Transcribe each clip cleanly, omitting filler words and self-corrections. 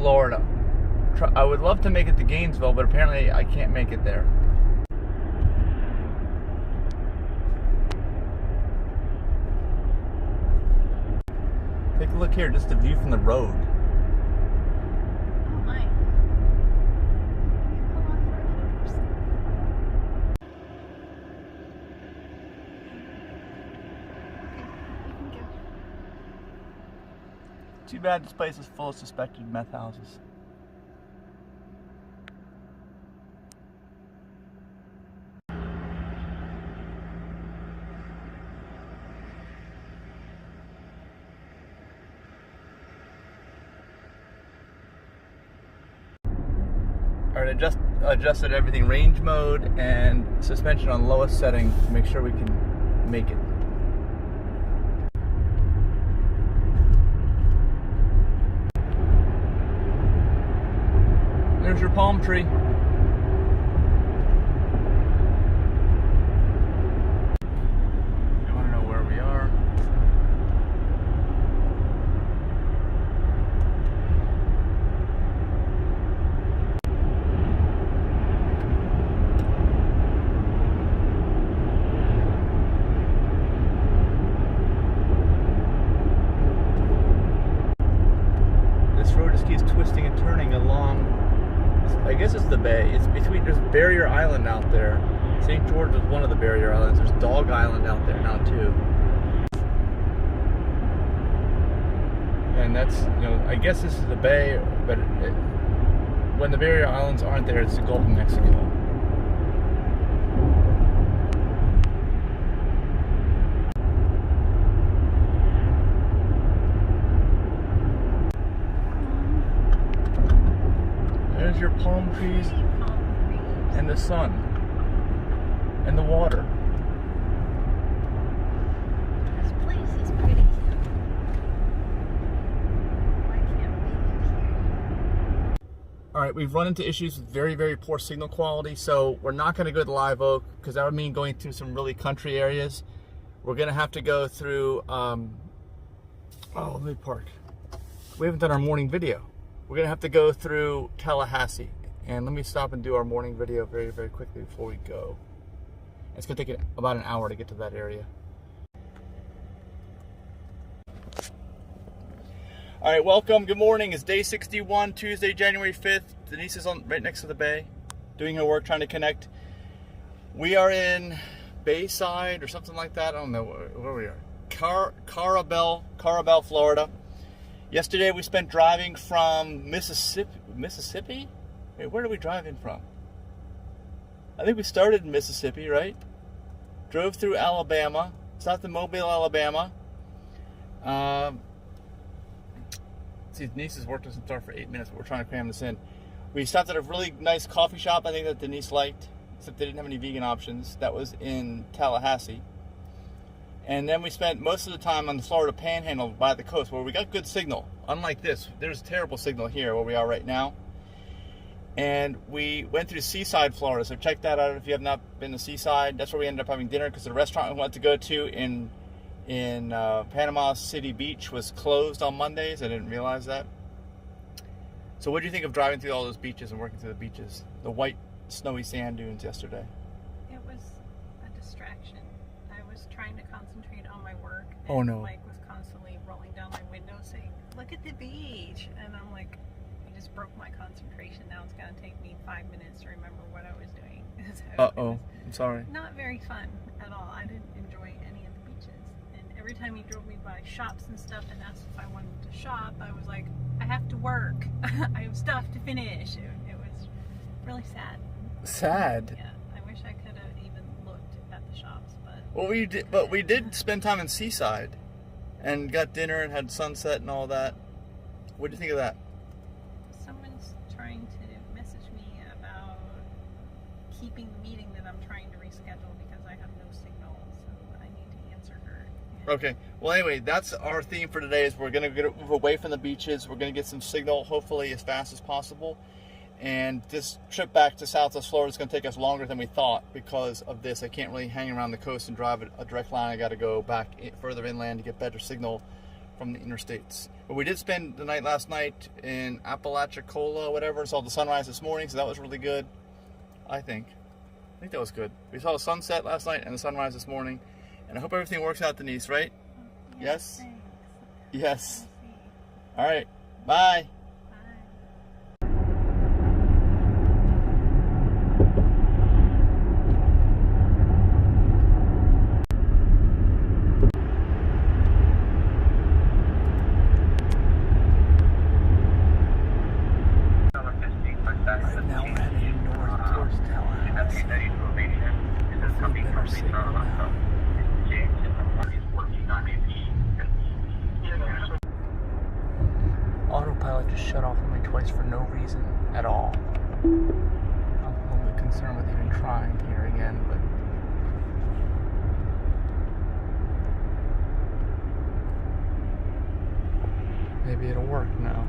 Florida. I would love to make it to Gainesville, but apparently I can't make it there. Take a look here, just the view from the road. Oh my. Pull off for photos. Okay, you can go. Too bad this place is full of suspected meth houses. Alright, adjusted everything, range mode and suspension on lowest setting to make sure we can make it. There's your palm tree. You want to know where we are? This road just keeps twisting and turning along. I guess it's the bay. It's between, there's Barrier Island out there. St. George is one of the Barrier Islands. There's Dog Island out there now too. And that's, I guess this is the bay, but when the Barrier Islands aren't there, it's the Gulf of Mexico. There's your palm trees and the sun and the water. This place is pretty. Why can't we live here? Alright, we've run into issues with very, very poor signal quality, so we're not going to go to Live Oak because that would mean going through some really country areas. We're going to have to go through, let me park. We haven't done our morning video. We're going to have to go through Tallahassee. And let me stop and do our morning video very, very quickly before we go. It's going to take about an hour to get to that area. All right, welcome. Good morning. It's day 61, Tuesday, January 5th. Denise is right next to the bay, doing her work, trying to connect. We are in Bayside or something like that. I don't know where we are. Carabel, Florida. Yesterday we spent driving from Mississippi? Wait, where did we drive in from? I think we started in Mississippi, right? Drove through Alabama, stopped in Mobile, Alabama. See, Denise's work doesn't start for 8 minutes, but we're trying to cram this in. We stopped at a really nice coffee shop, I think that Denise liked, except they didn't have any vegan options. That was in Tallahassee. And then we spent most of the time on the Florida Panhandle by the coast where we got good signal. Unlike this, there's terrible signal here where we are right now. And we went through Seaside, Florida. So check that out if you have not been to Seaside. That's where we ended up having dinner because the restaurant we wanted to go to in Panama City Beach was closed on Mondays. I didn't realize that. So what do you think of driving through all those beaches and working through the beaches? The white snowy sand dunes yesterday. It was a distraction. I was trying to concentrate on my work. And Oh no. Mike was constantly rolling down my window saying, "Look at the beach." And I'm like, I just broke my concentration. Now it's going to take me 5 minutes to remember what I was doing. Uh-oh. I'm sorry. Not very fun at all. I didn't enjoy any of the beaches. And every time he drove me by shops and stuff and asked if I wanted to shop, I was like, I have to work. I have stuff to finish. It was really sad. Sad? Yeah. I wish I could have even looked at the shops, but... Well, we did spend time in Seaside and got dinner and had sunset and all that. What do you think of that? Someone's trying to message me about keeping the meeting that I'm trying to reschedule because I have no signal, so I need to answer her. And Okay. Well, anyway, that's our theme for today is we're going to move away from the beaches. We're going to get some signal, hopefully as fast as possible. And this trip back to Southwest Florida is going to take us longer than we thought because of this. I can't really hang around the coast and drive a direct line. I got to go back further inland to get better signal from the interstates. But we did spend the night last night in Apalachicola, whatever. Saw the sunrise this morning, so that was really good. I think that was good. We saw the sunset last night and the sunrise this morning, and I hope everything works out, Denise. Right? Yes. Thanks. Yes. All right. Bye. Autopilot just shut off on me twice for no reason at all. I'm a little bit concerned with even trying here again, but maybe it'll work now.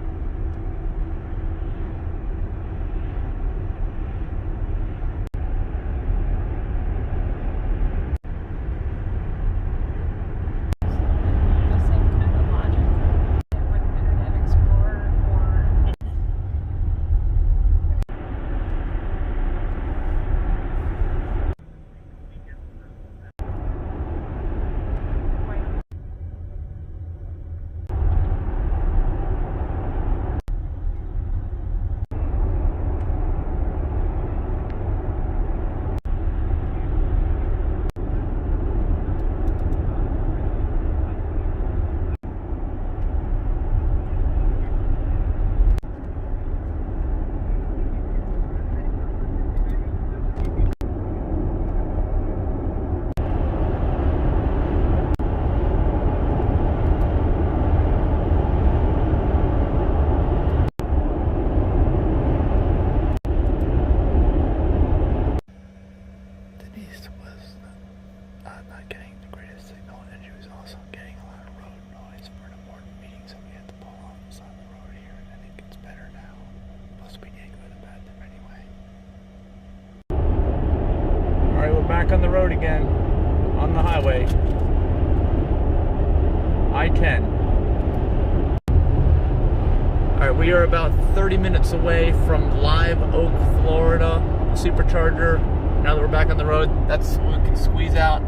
Back on the road again, on the highway, I-10. Alright, we are about 30 minutes away from Live Oak, Florida, supercharger. Now that we're back on the road, that's what we can squeeze out,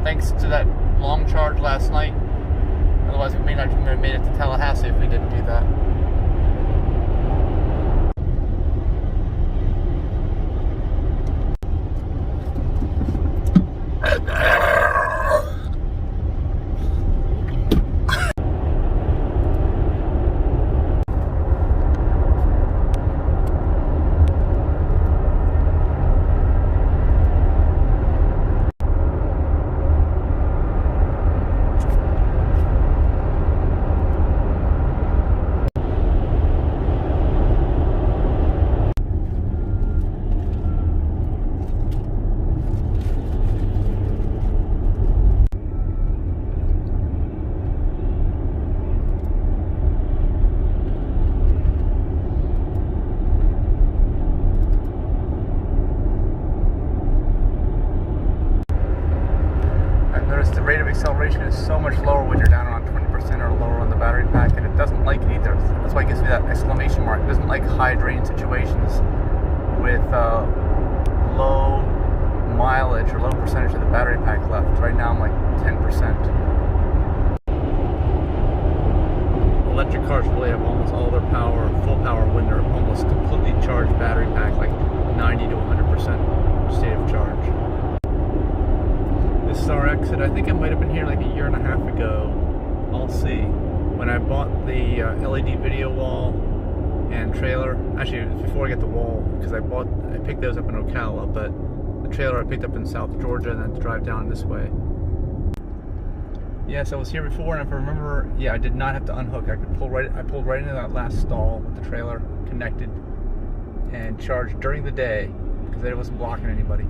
thanks to that long charge last night. Otherwise we may not have made it to Tallahassee if we didn't do that. The rate of acceleration is so much lower when you're down around 20% or lower on the battery pack, and it doesn't like it either. That's why it gives me that exclamation mark. It doesn't like high drain situations with low mileage or low percentage of the battery pack left. Right now I'm like 10%. Electric cars really have almost all their power, full power, when they're almost completely charged battery pack, like 90 to 100% state of charge. This is our exit. I think I might have been here like a year and a half ago. I'll see. When I bought the LED video wall and trailer, actually it was before I got the wall, because I picked those up in Ocala, but the trailer I picked up in South Georgia and then to drive down this way. Yes, I was here before, and if I remember, yeah, I did not have to unhook. I pulled right into that last stall with the trailer connected and charged during the day because it wasn't blocking anybody.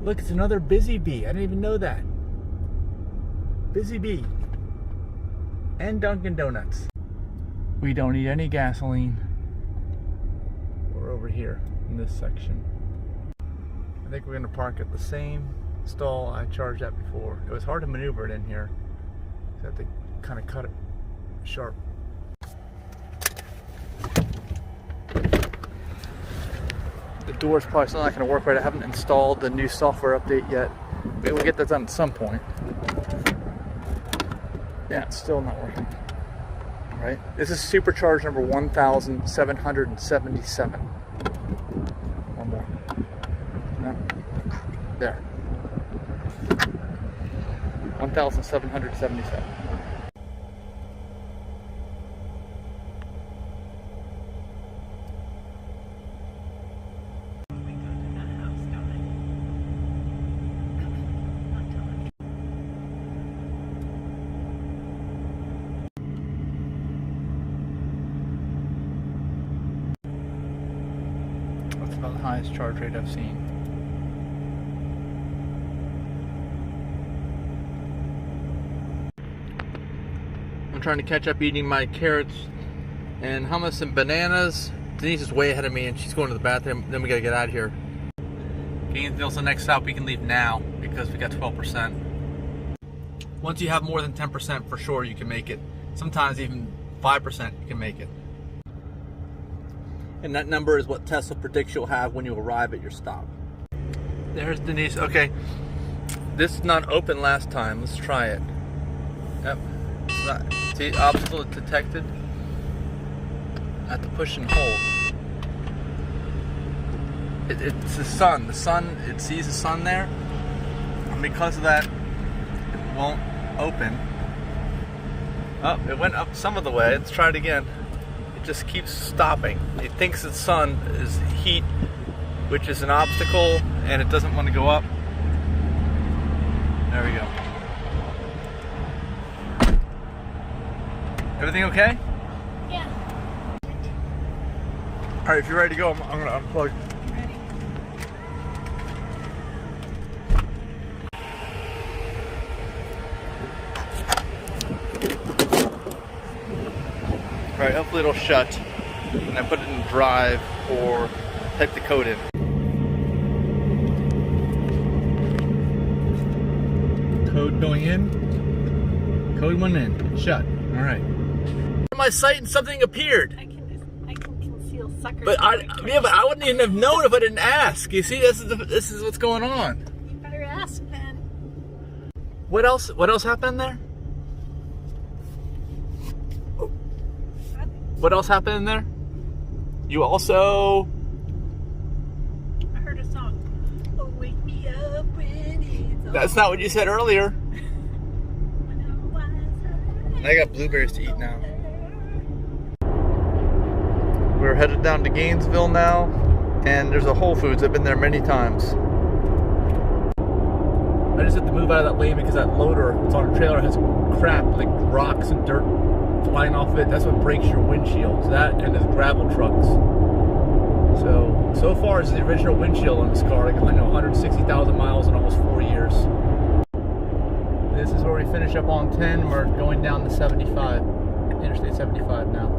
Look, it's another Busy Bee. I didn't even know that. Busy Bee. And Dunkin' Donuts. We don't need any gasoline. We're over here in this section. I think we're going to park at the same stall I charged at before. It was hard to maneuver it in here. So I have to kind of cut it sharp. The door's probably still not going to work right. I haven't installed the new software update yet. Maybe we'll get that done at some point. Yeah, it's still not working. Right? This is supercharge number 1777. One more. No. There. 1777. That's about the highest charge rate I've seen. I'm trying to catch up eating my carrots and hummus and bananas. Denise is way ahead of me and she's going to the bathroom. Then we gotta get out of here. Gainesville's the next stop. We can leave now because we got 12%. Once you have more than 10%, for sure you can make it. Sometimes even 5% you can make it. And that number is what Tesla predicts you'll have when you arrive at your stop. There's Denise. Okay, this is not open last time. Let's try it. Yep. It's not. See, obstacle detected. I have to push and hold. It's the sun. The sun, it sees the sun there. And because of that, it won't open. Oh, it went up some of the way. Let's try it again. It just keeps stopping. It thinks the sun is heat, which is an obstacle, and it doesn't want to go up. There we go. Everything okay? Yeah. Alright, if you're ready to go, I'm going to unplug. Ready. Alright, hopefully it'll shut. And I put it in drive or type the code in. Code going in. Code went in. Shut. Alright. My site and something appeared. I can conceal suckers. But I wouldn't even have known if I didn't ask. You see, this is what's going on. You better ask then. What else happened there? What else happened in there? You also... I heard a song. Oh, wake me up when it's all... That's not what you said earlier. I got blueberries to eat now. We're headed down to Gainesville now, and there's a Whole Foods. I've been there many times. I just had to move out of that lane because that loader that's on a trailer has crap, like rocks and dirt flying off of it. That's what breaks your windshield. That and his gravel trucks. So far, it's the original windshield on this car. Like, I know 160,000 miles in almost 4 years. This is where we finish up on 10. We're going down to 75. Interstate 75 now.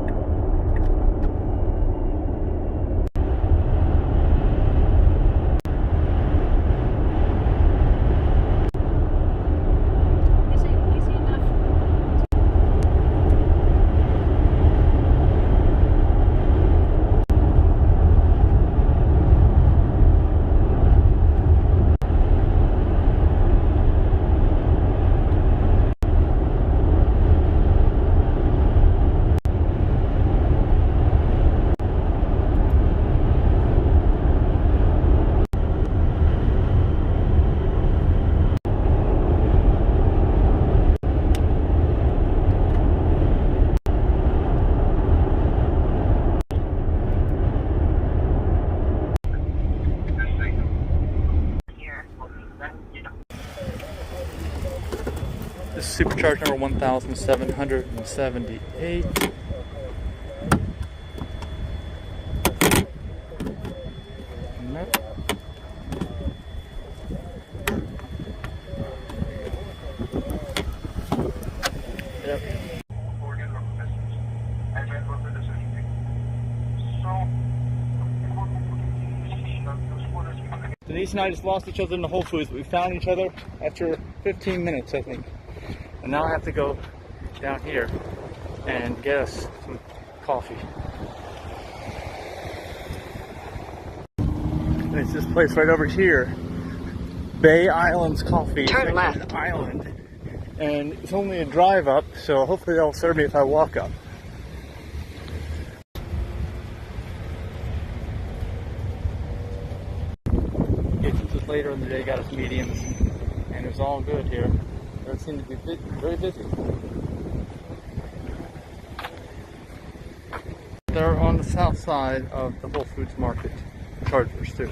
Easy enough. This is supercharge number 1778. Yep. Denise and I just lost each other in the Whole Foods, but we found each other after 15 minutes, I think. And now I have to go down here and get us some coffee. And it's this place right over here, Bay Islands Coffee. Turn left. Island. And it's only a drive up, so hopefully they'll serve me if I walk up. Since it's later in the day, got us mediums, and it's all good here. It seems to be very busy. They're on the south side of the Whole Foods Market, Chargers too.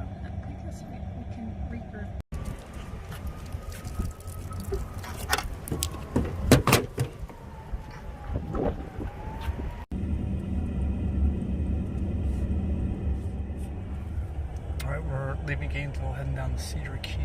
I guess we can regroup. Alright, we're leaving Gainesville, heading down to Cedar Key.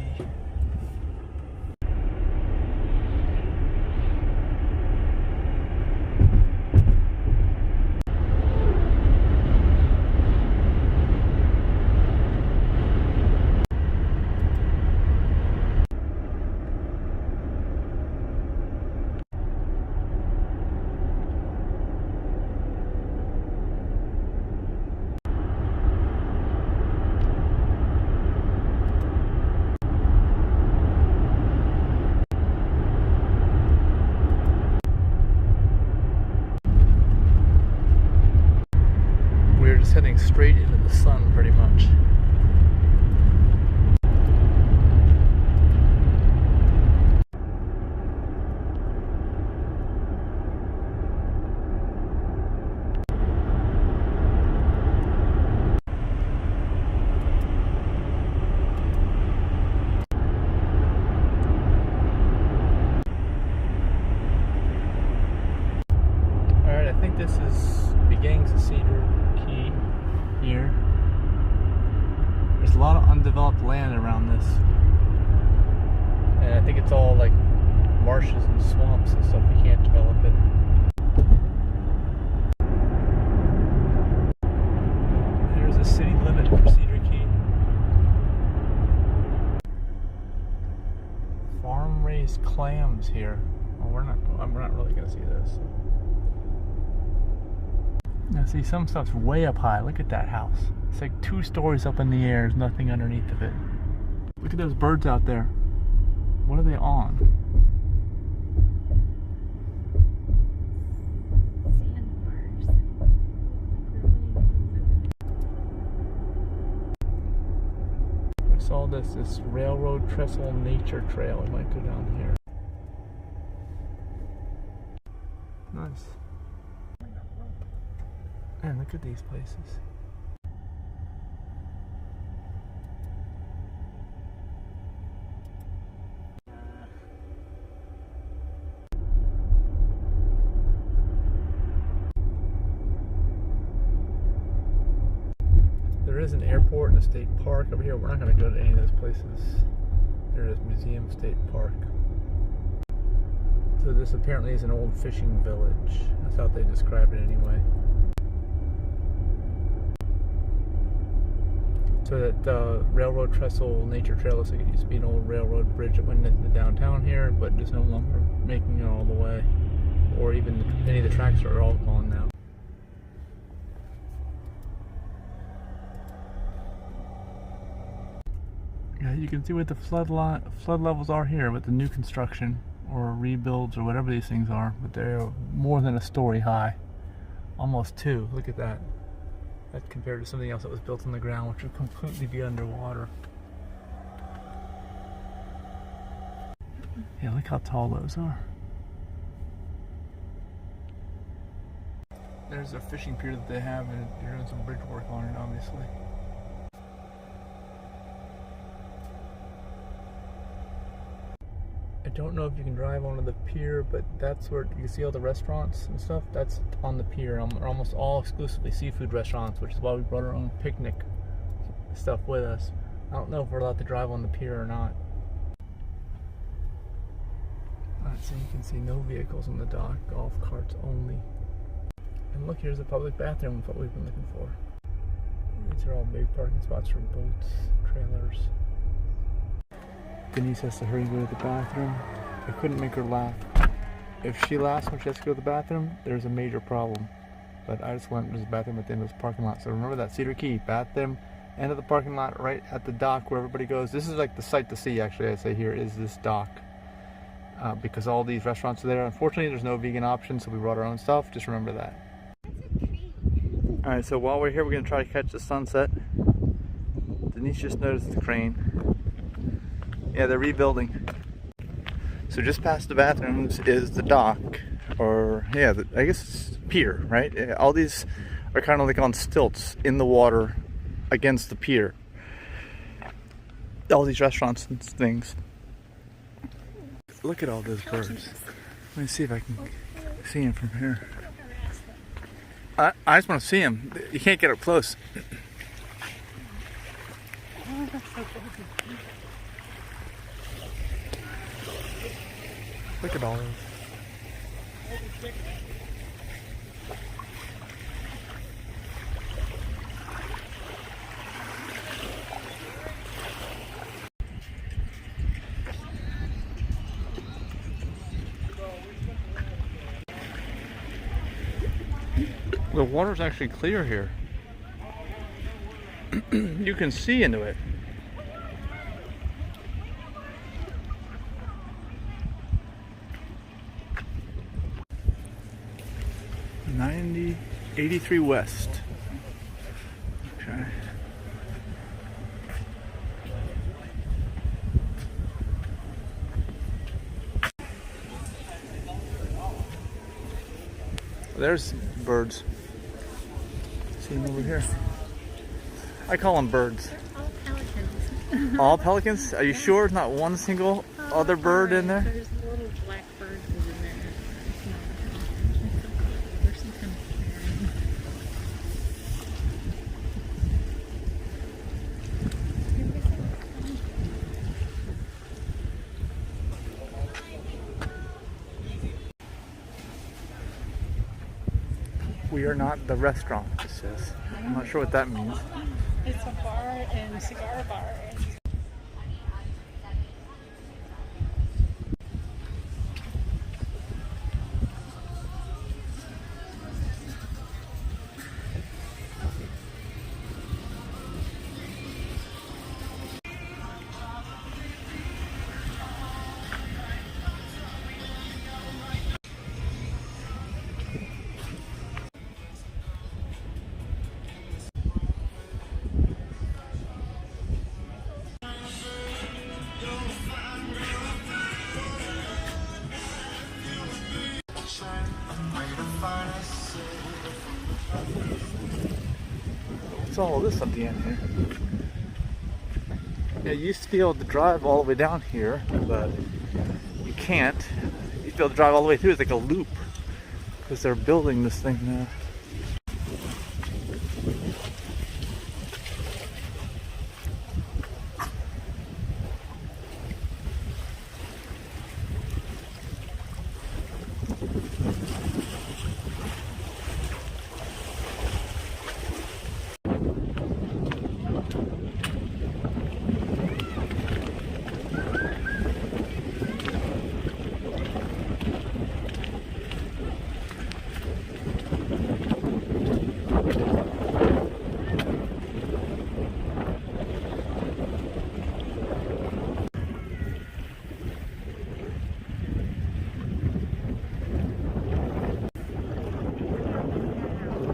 Heading straight into the sun pretty much. Alright, I think this is beginning to Cedar Key. Here. There's a lot of undeveloped land around this. And I think it's all like marshes and swamps and stuff. You can't develop it. There's a city limit for Cedar Key. Farm raised clams here. Oh, we're not really gonna see this. Now see, some stuff's way up high. Look at that house. It's like 2 stories up in the air. There's nothing underneath of it. Look at those birds out there. What are they on? Sandbars. I saw this railroad trestle nature trail. I might go down here. Nice. Man, look at these places. There is an airport and a state park over here. We're not going to go to any of those places. There is Museum State Park. So this apparently is an old fishing village. That's how they describe it anyway. So that railroad trestle nature trail looks like it used to be an old railroad bridge that went into downtown here, but is no longer making it all the way. Or even any of the tracks are all gone now. Yeah, you can see what the flood levels are here with the new construction or rebuilds or whatever these things are, but they're more than a story high. Almost 2. Look at that. That compared to something else that was built on the ground, which would completely be underwater. Yeah, look how tall those are. There's a fishing pier that they have, and they're doing some bridge work on it, obviously. I don't know if you can drive onto the pier, but that's where you can see all the restaurants and stuff. That's on the pier. They're almost all exclusively seafood restaurants, which is why we brought our own picnic stuff with us. I don't know if we're allowed to drive on the pier or not. Alright, so you can see no vehicles on the dock, golf carts only. And look, here's a public bathroom, what we've been looking for. These are all big parking spots for boats, trailers. Denise has to hurry and go to the bathroom. I couldn't make her laugh. If she laughs when she has to go to the bathroom, there's a major problem. But I just went to the bathroom at the end of this parking lot. So remember that Cedar Key bathroom, end of the parking lot, right at the dock where everybody goes. This is like the sight to see, actually, I'd say here, is this dock. Because all these restaurants are there. Unfortunately, there's no vegan option, so we brought our own stuff. Just remember that. Alright, so while we're here, we're going to try to catch the sunset. Denise just noticed the crane. Yeah, they're rebuilding. So just past the bathrooms is the dock, or yeah, I guess it's pier, right? All these are kind of like on stilts in the water against the pier. All these restaurants and things. Look at all those birds. Let me see if I can see them from here. I just want to see them. You can't get up close. Look at all those. The water's actually clear here. You can see into it. .90, 83 west. Okay. There's birds. See them over here. I call them birds. All pelicans. All pelicans? Are you sure there's not one single other bird in there? There's a little black bird was in there. It's not a pelican. There's some kind of We are not the restaurant, it says. I'm not sure what that means. It's a bar and cigar bar. What's all this at the end here? Yeah, you used to be able to drive all the way down here, but you can't. You used to be able to drive all the way through. It's like a loop because they're building this thing now.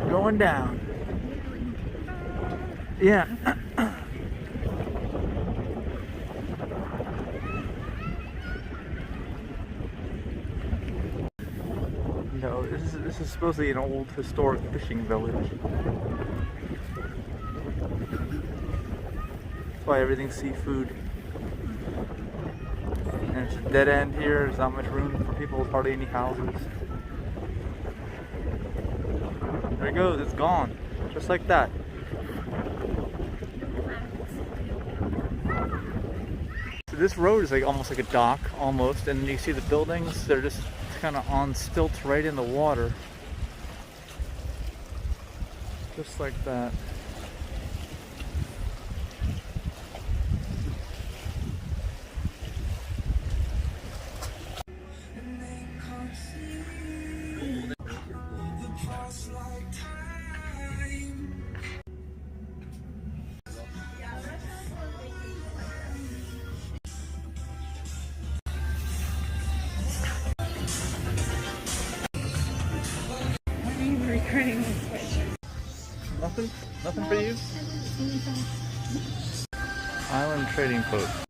Going down. Yeah. No, this is supposedly an old historic fishing village. That's why everything's seafood. And it's a dead end here. There's not much room for people, hardly any houses. There it goes, it's gone. Just like that. So this road is like almost like a dock, almost, and you see the buildings, they're just kind of on stilts right in the water. Just like that. Pretty much sweatshirt. Nothing? Nothing for you? Island trading quote.